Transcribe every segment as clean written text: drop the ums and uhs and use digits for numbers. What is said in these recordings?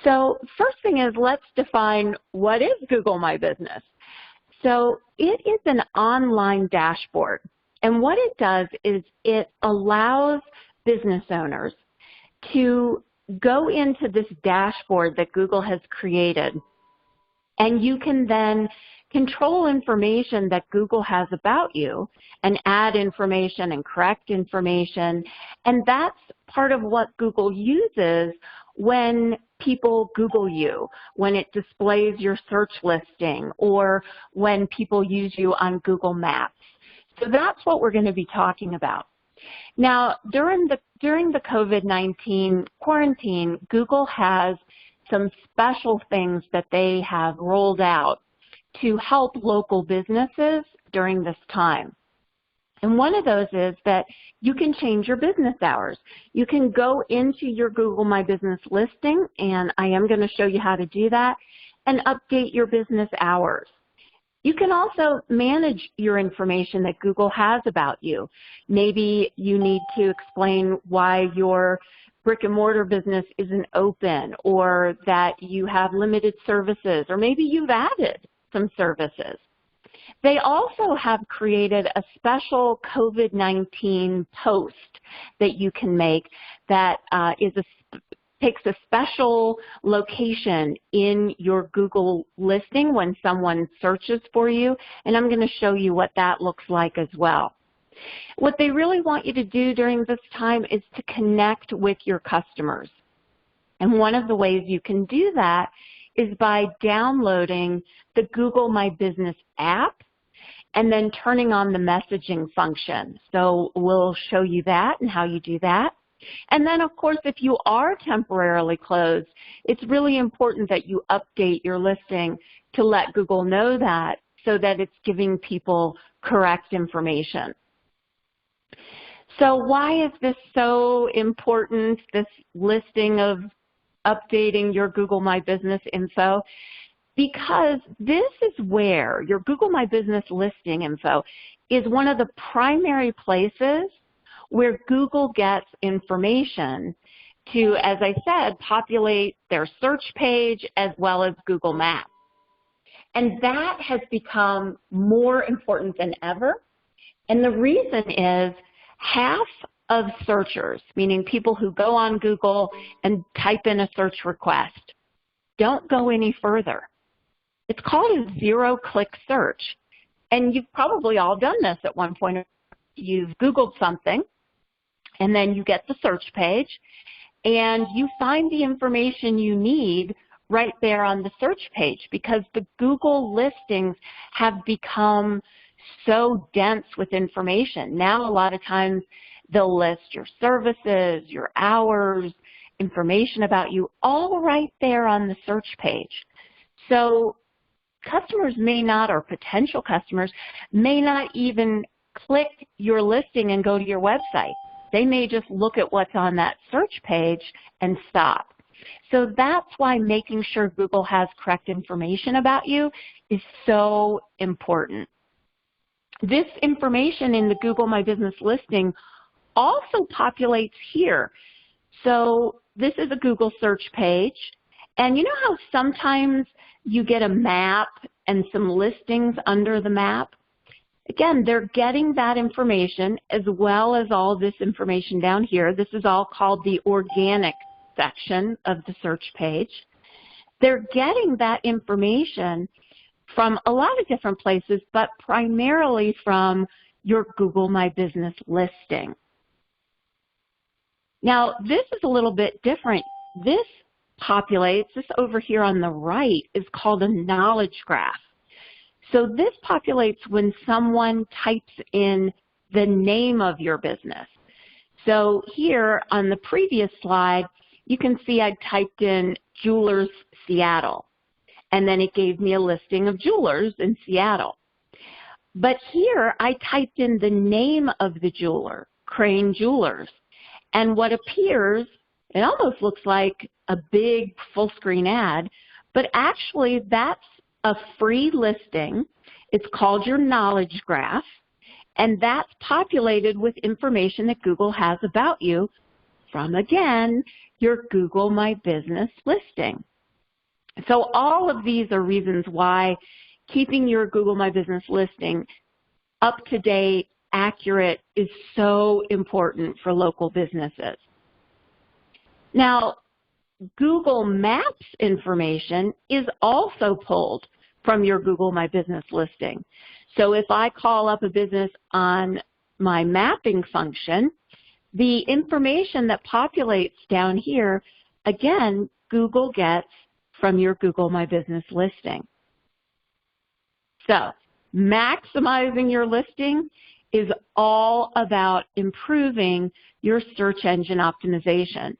So first thing is, let's define what is Google My Business. So it is an online dashboard. And what it does is it allows business owners to go into this dashboard that Google has created. And you can then control information that Google has about you and add information and correct information. And that's part of what Google uses when people Google you, when it displays your search listing, or when people use you on Google Maps. So that's what we're going to be talking about. Now, during the COVID-19 quarantine, Google has some special things that they have rolled out to help local businesses during this time. And one of those is that you can change your business hours. You can go into your Google My Business listing, and I am going to show you how to do that, and update your business hours. You can also manage your information that Google has about you. Maybe you need to explain why your brick and mortar business isn't open, or that you have limited services, or maybe you've added some services. They also have created a special COVID-19 post that you can make that takes a special location in your Google listing when someone searches for you, and I'm going to show you what that looks like as well. What they really want you to do during this time is to connect with your customers. And one of the ways you can do that is by downloading the Google My Business app and then turning on the messaging function. So we'll show you that and how you do that. And then, of course, if you are temporarily closed, it's really important that you update your listing to let Google know that, so that it's giving people correct information. So why is this so important, this listing of updating your Google My Business info? Because this is where your Google My Business listing info is one of the primary places where Google gets information to, as I said, populate their search page as well as Google Maps. And that has become more important than ever. And the reason is half of searchers, meaning people who go on Google and type in a search request, don't go any further. It's called a zero-click search. And you've probably all done this at one point. You've Googled something, and then you get the search page, and you find the information you need right there on the search page, because the Google listings have become so dense with information. Now, a lot of times, they'll list your services, your hours, information about you, all right there on the search page. So customers may not, or potential customers, may not even click your listing and go to your website. They may just look at what's on that search page and stop. So that's why making sure Google has correct information about you is so important. This information in the Google My Business listing also populates here. So this is a Google search page. And you know how sometimes you get a map and some listings under the map? Again, they're getting that information as well as all this information down here. This is all called the organic section of the search page. They're getting that information from a lot of different places, but primarily from your Google My Business listing. Now, this is a little bit different. This over here on the right is called a knowledge graph. So this populates when someone types in the name of your business. So here on the previous slide, you can see I typed in Jewelers Seattle, and then it gave me a listing of jewelers in Seattle. But here I typed in the name of the jeweler, Crane Jewelers, and what appears, it almost looks like a big full screen ad, but actually that's a free listing. It's called your knowledge graph, and that's populated with information that Google has about you from, again, your Google My Business listing. So all of these are reasons why keeping your Google My Business listing up to date, accurate is so important for local businesses. Now, Google Maps information is also pulled from your Google My Business listing. So if I call up a business on my mapping function, the information that populates down here, again, Google gets from your Google My Business listing. So maximizing your listing is all about improving your search engine optimization.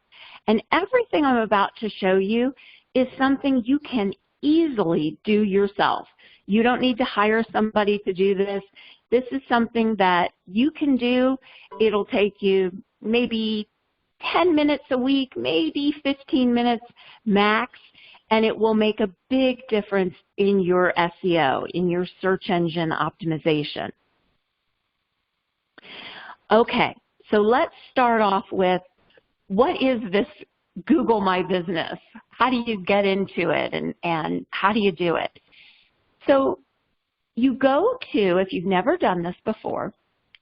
And everything I'm about to show you is something you can easily do yourself. You don't need to hire somebody to do this. This is something that you can do. It'll take you maybe 10 minutes a week, maybe 15 minutes max, and it will make a big difference in your SEO, in your search engine optimization. Okay, so let's start off with, what is this Google My Business? How do you get into it, and how do you do it? So you go to, if you've never done this before,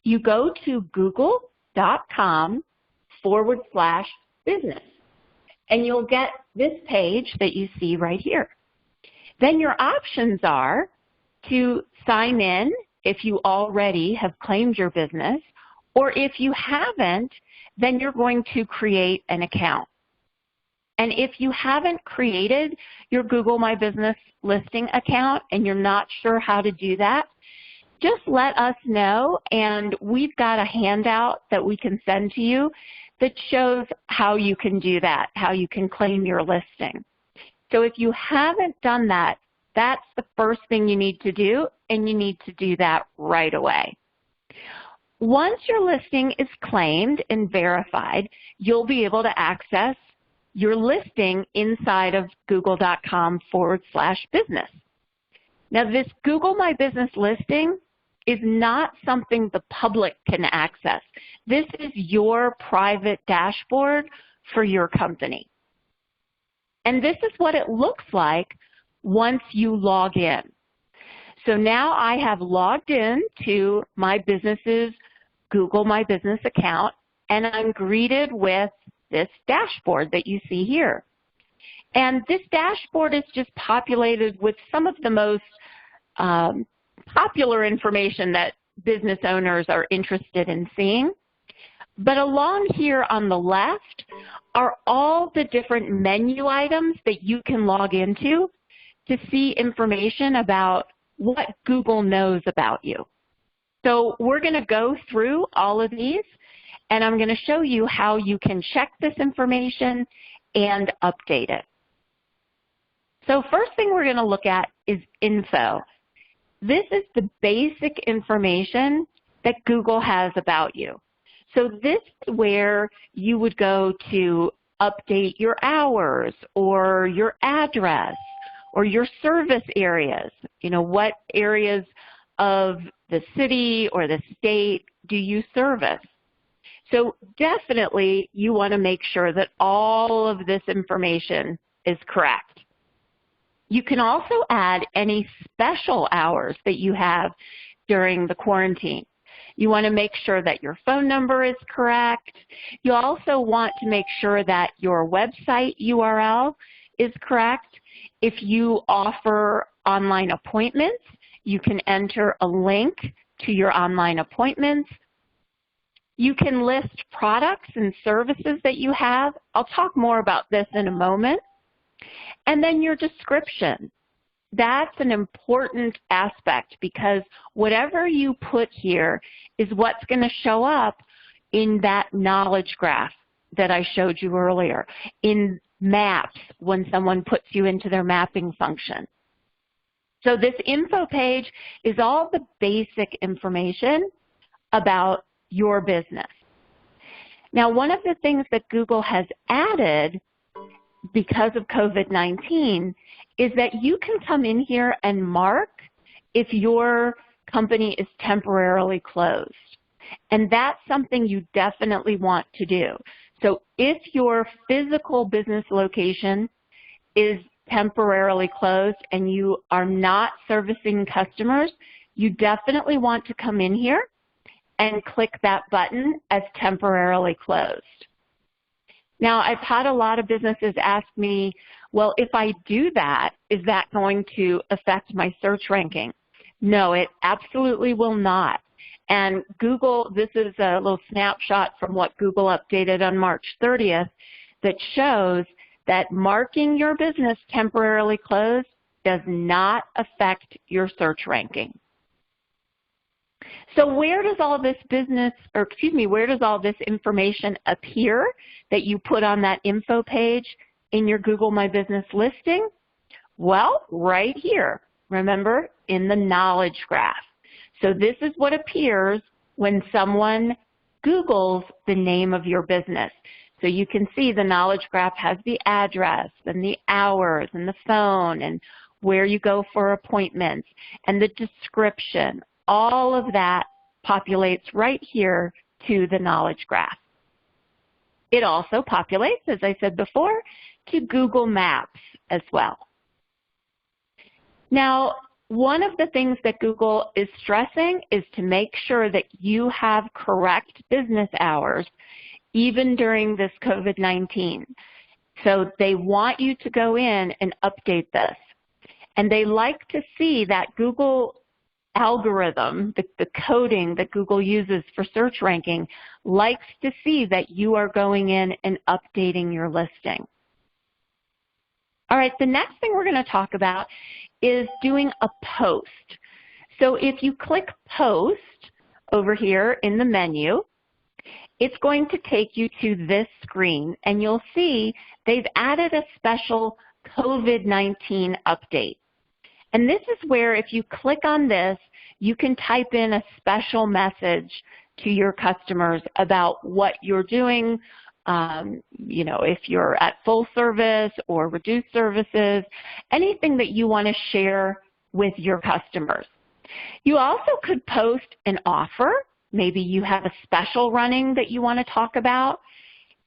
you go to google.com/business, and you'll get this page that you see right here. Then your options are to sign in if you already have claimed your business, or if you haven't, then you're going to create an account. And if you haven't created your Google My Business listing account and you're not sure how to do that, just let us know, and we've got a handout that we can send to you that shows how you can do that, how you can claim your listing. So if you haven't done that, that's the first thing you need to do, and you need to do that right away. Once your listing is claimed and verified, you'll be able to access your listing inside of google.com/business. Now, this Google My Business listing is not something the public can access. This is your private dashboard for your company. And this is what it looks like once you log in. So now I have logged in to my business's Google My Business account, and I'm greeted with this dashboard that you see here. And this dashboard is just populated with some of the most popular information that business owners are interested in seeing. But along here on the left are all the different menu items that you can log into to see information about what Google knows about you. So we're going to go through all of these, and I'm going to show you how you can check this information and update it. So first thing we're going to look at is info. This is the basic information that Google has about you. So this is where you would go to update your hours or your address or your service areas. You know, what areas of the city or the state do you service? So definitely you want to make sure that all of this information is correct. You can also add any special hours that you have during the quarantine. You want to make sure that your phone number is correct. You also want to make sure that your website URL is correct. If you offer online appointments, you can enter a link to your online appointments. You can list products and services that you have. I'll talk more about this in a moment. And then your description. That's an important aspect because whatever you put here is what's going to show up in that knowledge graph that I showed you earlier, in maps when someone puts you into their mapping function. So this info page is all the basic information about your business. Now, one of the things that Google has added because of COVID-19 is that you can come in here and mark if your company is temporarily closed. And that's something you definitely want to do. So if your physical business location is temporarily closed and you are not servicing customers, you definitely want to come in here and click that button as temporarily closed. Now, I've had a lot of businesses ask me, well, if I do that, is that going to affect my search ranking? No, it absolutely will not. And Google, this is a little snapshot from what Google updated on March 30th that shows that marking your business temporarily closed does not affect your search ranking. So where does all this where does all this information appear that you put on that info page in your Google My Business listing? Well, right here, remember, in the knowledge graph. So this is what appears when someone Googles the name of your business. So you can see the knowledge graph has the address and the hours and the phone and where you go for appointments and the description. All of that populates right here to the knowledge graph. It also populates, as I said before, to Google Maps as well. Now, one of the things that Google is stressing is to make sure that you have correct business hours even during this COVID-19. So they want you to go in and update this. And they like to see that Google algorithm, the coding that Google uses for search ranking, likes to see that you are going in and updating your listing. All right, the next thing we're going to talk about is doing a post. So if you click Post over here in the menu, it's going to take you to this screen, and you'll see they've added a special COVID-19 update. And this is where if you click on this, you can type in a special message to your customers about what you're doing, you know, if you're at full service or reduced services, anything that you want to share with your customers. You also could post an offer. Maybe you have a special running that you want to talk about,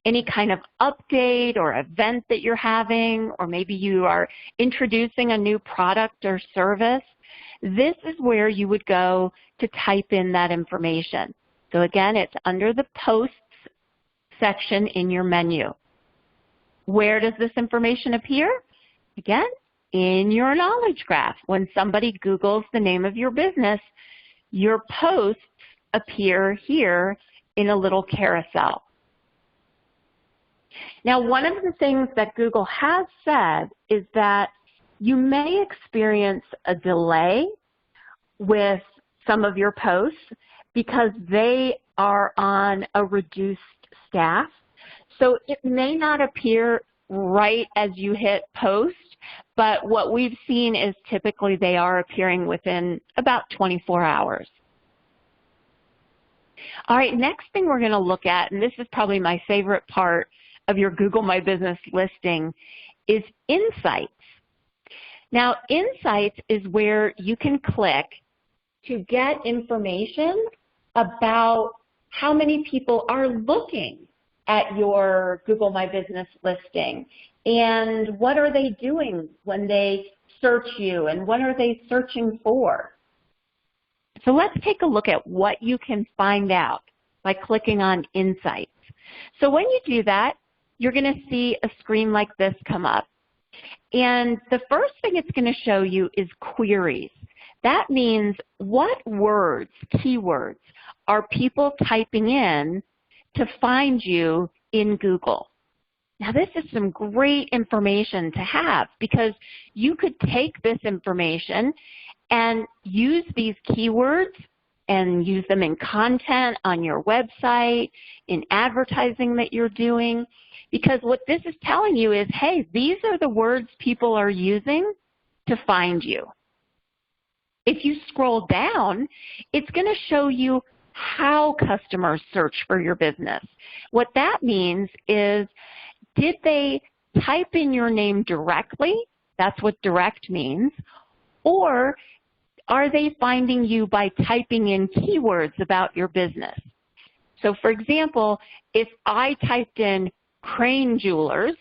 any kind of update or event that you're having, or maybe you are introducing a new product or service. This is where you would go to type in that information. So again, it's under the Posts section in your menu. Where does this information appear? Again, in your knowledge graph. When somebody Googles the name of your business, your posts appear here in a little carousel. Now, one of the things that Google has said is that you may experience a delay with some of your posts because they are on a reduced staff. So it may not appear right as you hit post, but what we've seen is typically they are appearing within about 24 hours. All right, next thing we're going to look at, and this is probably my favorite part of your Google My Business listing, is Insights. Now, Insights is where you can click to get information about how many people are looking at your Google My Business listing and what are they doing when they search you and what are they searching for. So let's take a look at what you can find out by clicking on Insights. So when you do that, you're going to see a screen like this come up. And the first thing it's going to show you is queries. That means what words, keywords, are people typing in to find you in Google. Now this is some great information to have because you could take this information and use these keywords and use them in content on your website, in advertising that you're doing, because what this is telling you is, hey, these are the words people are using to find you. If you scroll down, it's going to show you how customers search for your business. What that means is, did they type in your name directly? That's what direct means. Or are they finding you by typing in keywords about your business? So for example, if I typed in Crane Jewelers,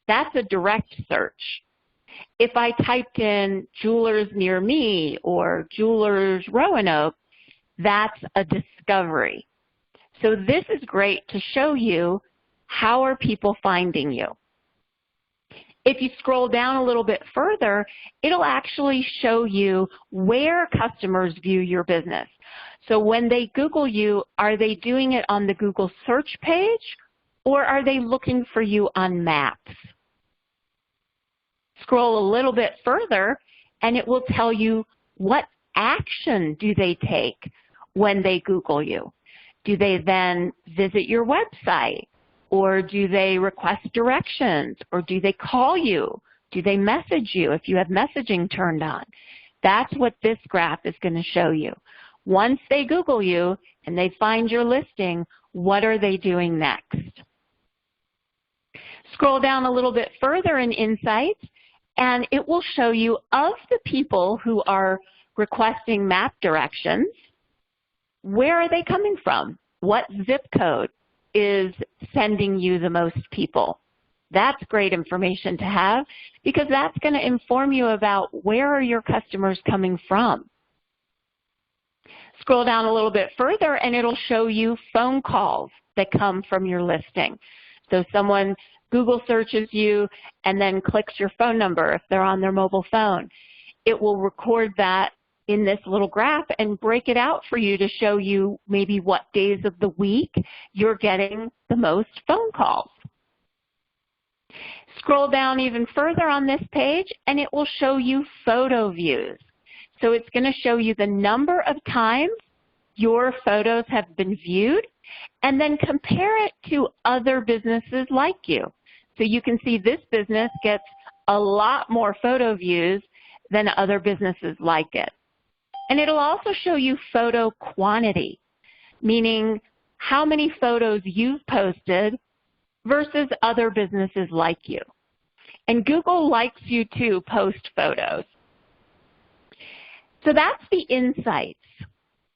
that's a direct search. If I typed in jewelers near me or jewelers Roanoke, that's a discovery. So this is great to show you how are people finding you. If you scroll down a little bit further, it'll actually show you where customers view your business. So when they Google you, are they doing it on the Google search page or are they looking for you on maps? Scroll a little bit further and it will tell you what action do they take when they Google you. Do they then visit your website? Or do they request directions? Or do they call you? Do they message you if you have messaging turned on? That's what this graph is going to show you. Once they Google you and they find your listing, what are they doing next? Scroll down a little bit further in Insights, and it will show you of the people who are requesting map directions, where are they coming from? What zip code is sending you the most people? That's great information to have because that's going to inform you about where are your customers coming from. Scroll down a little bit further and it'll show you phone calls that come from your listing. So someone Google searches you and then clicks your phone number if they're on their mobile phone. It will record that in this little graph and break it out for you to show you maybe what days of the week you're getting the most phone calls. Scroll down even further on this page and it will show you photo views. So it's going to show you the number of times your photos have been viewed and then compare it to other businesses like you. So you can see this business gets a lot more photo views than other businesses like it. And it'll also show you photo quantity, meaning how many photos you've posted versus other businesses like you. And Google likes you to post photos. So that's the insights.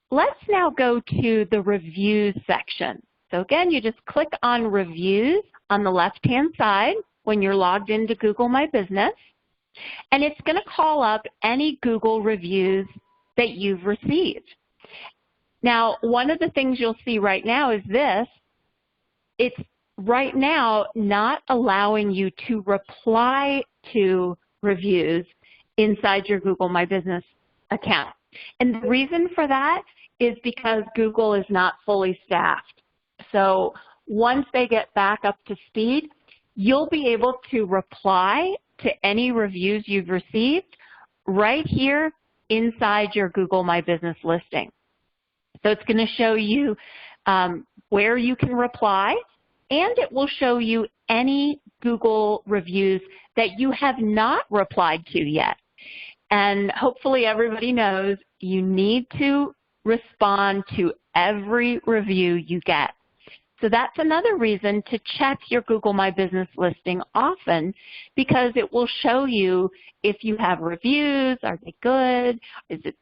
Let's now go to the reviews section. So again, you just click on reviews on the left-hand side when you're logged into Google My Business, and it's going to call up any Google reviews that you've received. Now, one of the things you'll see right now is this. It's right now not allowing you to reply to reviews inside your Google My Business account. And the reason for that is because Google is not fully staffed. So once they get back up to speed, you'll be able to reply to any reviews you've received right here inside your Google My Business listing. So it's going to show you where you can reply, and it will show you any Google reviews that you have not replied to yet. And hopefully everybody knows you need to respond to every review you get. So that's another reason to check your Google My Business listing often, because it will show you if you have reviews, are they good, is it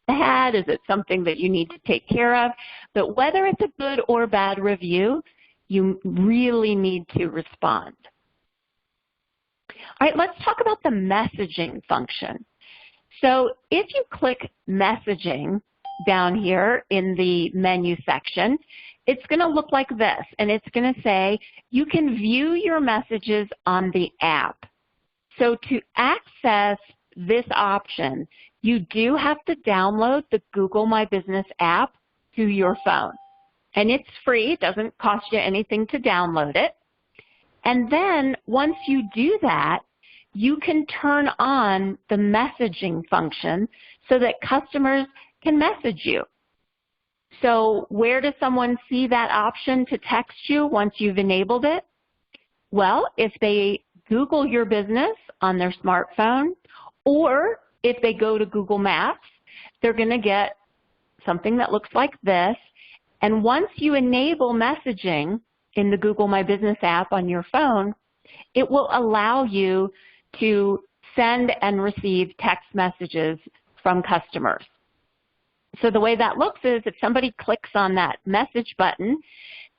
bad, is it something that you need to take care of. But whether it's a good or bad review, you really need to respond. All right, let's talk about the messaging function. So if you click messaging down here in the menu section, it's going to look like this, and it's going to say you can view your messages on the app. So to access this option, you do have to download the Google My Business app to your phone. And it's free, it doesn't cost you anything to download it. And then once you do that, you can turn on the messaging function so that customers can message you. So where does someone see that option to text you once you've enabled it? Well, if they Google your business on their smartphone, or if they go to Google Maps, they're going to get something that looks like this. And once you enable messaging in the Google My Business app on your phone, it will allow you to send and receive text messages from customers. So the way that looks is if somebody clicks on that message button,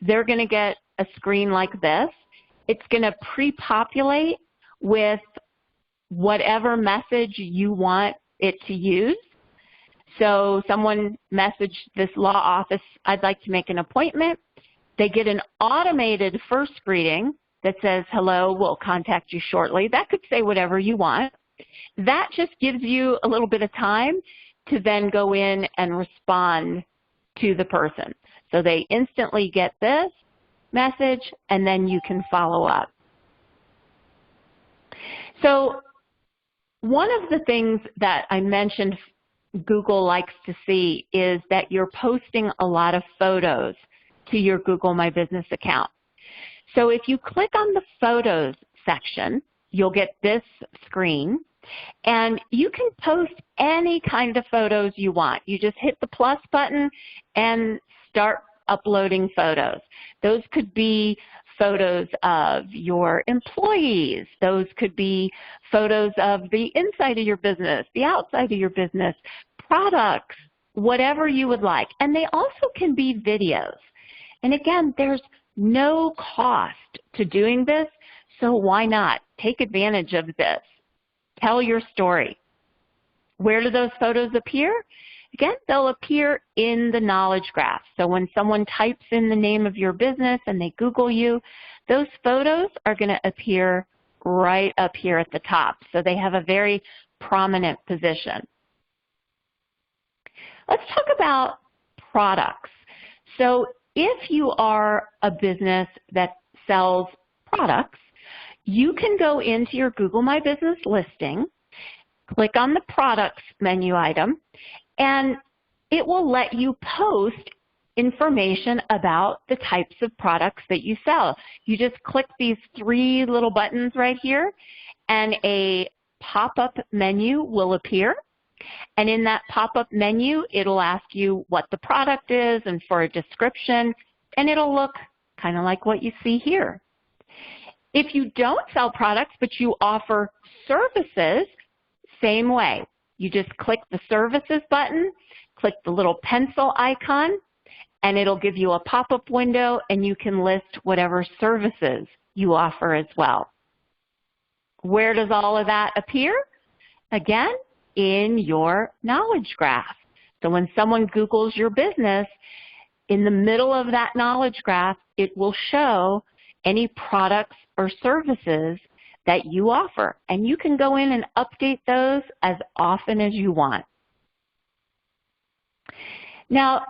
they're going to get a screen like this. It's going to pre-populate with whatever message you want it to use. So someone messaged this law office, I'd like to make an appointment. They get an automated first greeting that says, hello, we'll contact you shortly. That could say whatever you want. That just gives you a little bit of time to then go in and respond to the person. So they instantly get this message, and then you can follow up. So one of the things that I mentioned Google likes to see is that you're posting a lot of photos to your Google My Business account. So if you click on the Photos section, you'll get this screen, and you can post any kind of photos you want. You just hit the plus button and start uploading photos. Those could be photos of your employees. Those could be photos of the inside of your business, the outside of your business, products, whatever you would like. And they also can be videos. And again, there's no cost to doing this, so why not? Take advantage of this. Tell your story. Where do those photos appear? Again, they'll appear in the knowledge graph. So when someone types in the name of your business and they Google you, those photos are going to appear right up here at the top. So they have a very prominent position. Let's talk about products. So if you are a business that sells products, you can go into your Google My Business listing, click on the products menu item, and it will let you post information about the types of products that you sell. You just click these three little buttons right here, and a pop-up menu will appear. And in that pop-up menu, it'll ask you what the product is and for a description, and it'll look kind of like what you see here. If you don't sell products, but you offer services, same way. You just click the Services button, click the little pencil icon, and it'll give you a pop-up window, and you can list whatever services you offer as well. Where does all of that appear? Again, in your knowledge graph. So when someone Googles your business, in the middle of that knowledge graph, it will show any products or services that you offer, and you can go in and update those as often as you want. Now,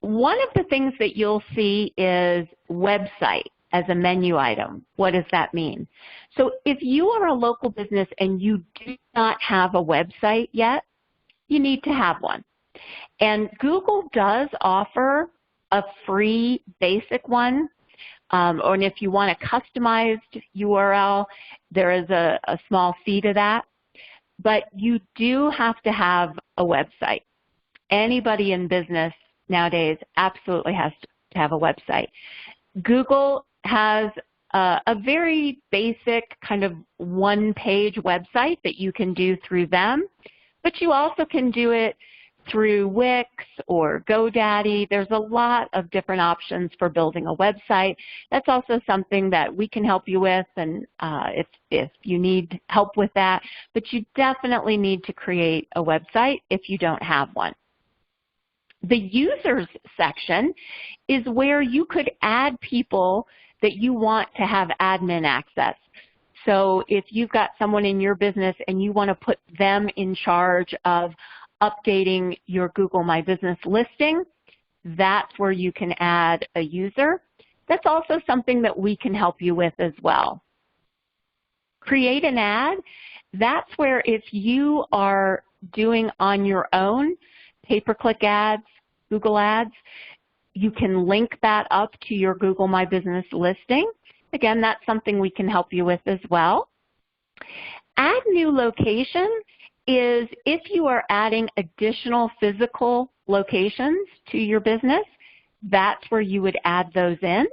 one of the things that you'll see is website as a menu item. What does that mean? So if you are a local business and you do not have a website yet, you need to have one. And Google does offer a free basic one. Or if you want a customized URL, there is a small fee to that. But you do have to have a website. Anybody in business nowadays absolutely has to have a website. Google has a very basic kind of one-page website that you can do through them, but you also can do it through Wix or GoDaddy. There's a lot of different options for building a website. That's also something that we can help you with, and if you need help with that. But you definitely need to create a website if you don't have one. The users section is where you could add people that you want to have admin access. So if you've got someone in your business and you want to put them in charge of updating your Google My Business listing, that's where you can add a user. That's also something that we can help you with as well. Create an ad, that's where if you are doing on your own pay-per-click ads, Google ads, you can link that up to your Google My Business listing. Again, that's something we can help you with as well. Add new location is if you are adding additional physical locations to your business, that's where you would add those in.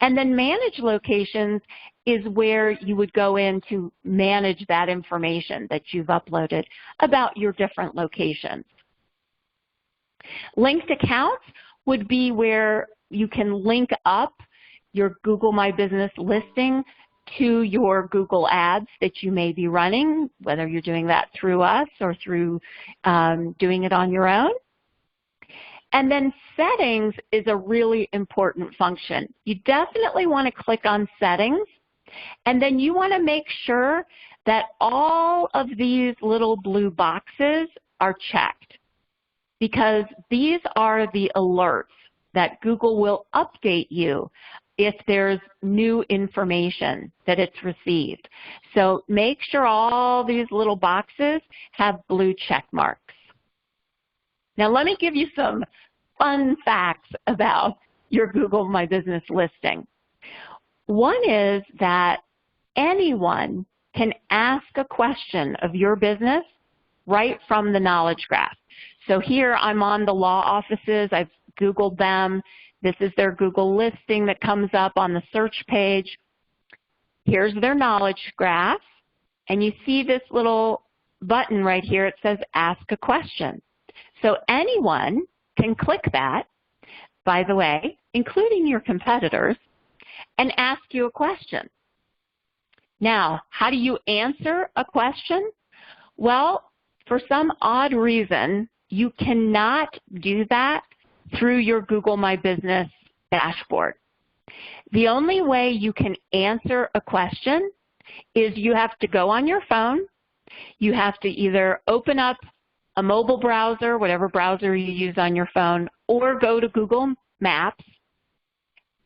And then manage locations is where you would go in to manage that information that you've uploaded about your different locations. Linked accounts would be where you can link up your Google My Business listing to your Google ads that you may be running, whether you're doing that through us or through doing it on your own. And then settings is a really important function. You definitely want to click on settings, and then you want to make sure that all of these little blue boxes are checked, because these are the alerts that Google will update you if there's new information that it's received. So make sure all these little boxes have blue check marks. Now let me give you some fun facts about your Google My Business listing. One is that anyone can ask a question of your business right from the knowledge graph. So here I'm on the law offices. I've Googled them. This is their Google listing that comes up on the search page. Here's their knowledge graph, and you see this little button right here. It says Ask a Question. So anyone can click that, by the way, including your competitors, and ask you a question. Now, how do you answer a question? Well, for some odd reason, you cannot do that through your Google My Business dashboard. The only way you can answer a question is you have to go on your phone. You have to either open up a mobile browser, whatever browser you use on your phone, or go to Google Maps,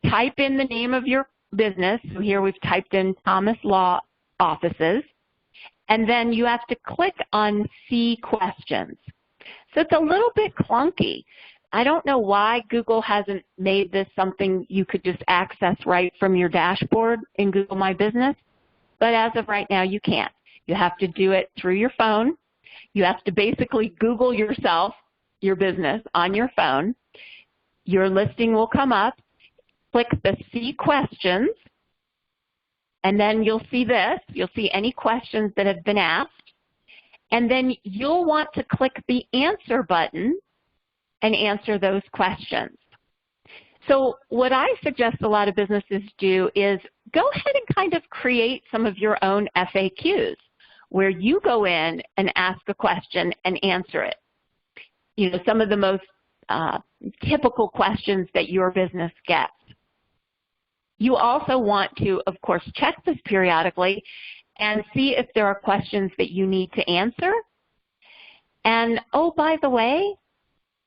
type in the name of your business. So here we've typed in Thomas Law Offices, and then you have to click on See Questions. So it's a little bit clunky. I don't know why Google hasn't made this something you could just access right from your dashboard in Google My Business, but as of right now, you can't. You have to do it through your phone. You have to basically Google yourself, your business, on your phone. Your listing will come up. Click the See Questions, and then you'll see this. You'll see any questions that have been asked, and then you'll want to click the Answer button and answer those questions. So what I suggest a lot of businesses do is go ahead and kind of create some of your own FAQs where you go in and ask a question and answer it. You know, some of the most typical questions that your business gets. You also want to, of course, check this periodically and see if there are questions that you need to answer. And, oh, by the way,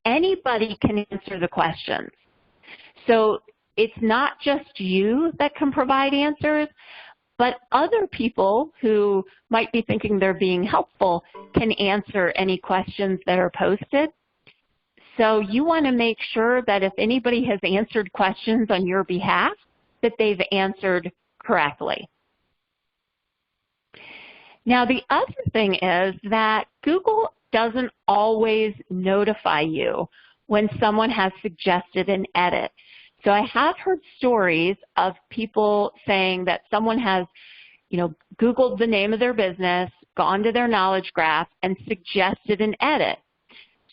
anybody can answer the questions. So it's not just you that can provide answers, but other people who might be thinking they're being helpful can answer any questions that are posted. So you want to make sure that if anybody has answered questions on your behalf, that they've answered correctly. Now, the other thing is that Google doesn't always notify you when someone has suggested an edit. So I have heard stories of people saying that someone has, Googled the name of their business, gone to their knowledge graph, and suggested an edit.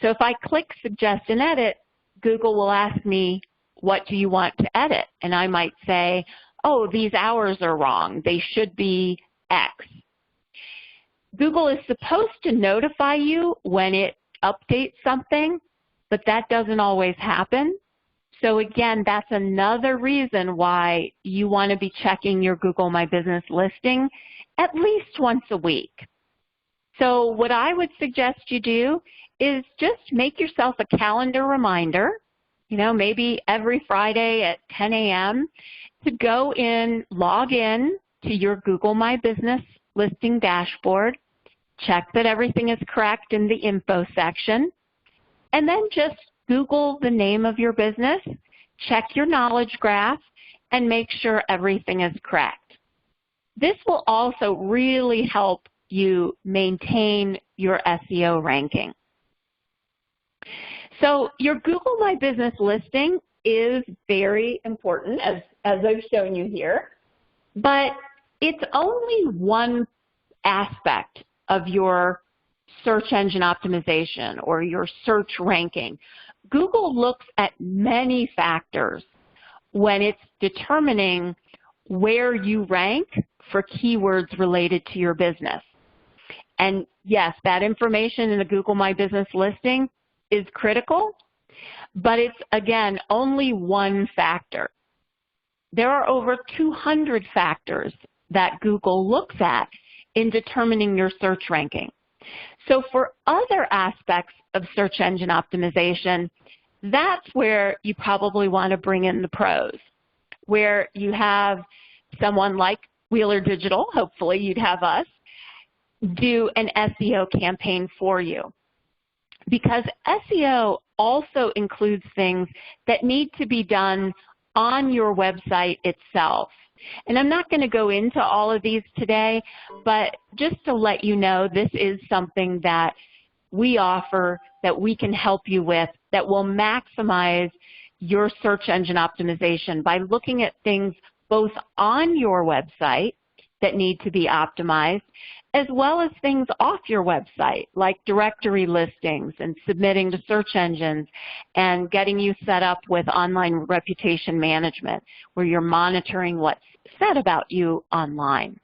So if I click Suggest an Edit, Google will ask me, what do you want to edit? And I might say, oh, these hours are wrong. They should be X. Google is supposed to notify you when it updates something, but that doesn't always happen. So again, that's another reason why you want to be checking your Google My Business listing at least once a week. So what I would suggest you do is just make yourself a calendar reminder, maybe every Friday at 10 a.m. to go in, log in to your Google My Business listing dashboard, check that everything is correct in the info section, and then just Google the name of your business, check your knowledge graph, and make sure everything is correct. This will also really help you maintain your SEO ranking. So your Google My Business listing is very important, as I've shown you here, but it's only one aspect of your search engine optimization or your search ranking. Google looks at many factors when it's determining where you rank for keywords related to your business. And yes, that information in the Google My Business listing is critical, but it's, again, only one factor. There are over 200 factors that Google looks at in determining your search ranking. So for other aspects of search engine optimization, that's where you probably want to bring in the pros, where you have someone like Wheeler Digital, hopefully you'd have us, do an SEO campaign for you. Because SEO also includes things that need to be done on your website itself. And I'm not going to go into all of these today, but just to let you know, this is something that we offer, that we can help you with, that will maximize your search engine optimization by looking at things both on your website that need to be optimized, as well as things off your website, like directory listings and submitting to search engines and getting you set up with online reputation management, where you're monitoring what's said about you online.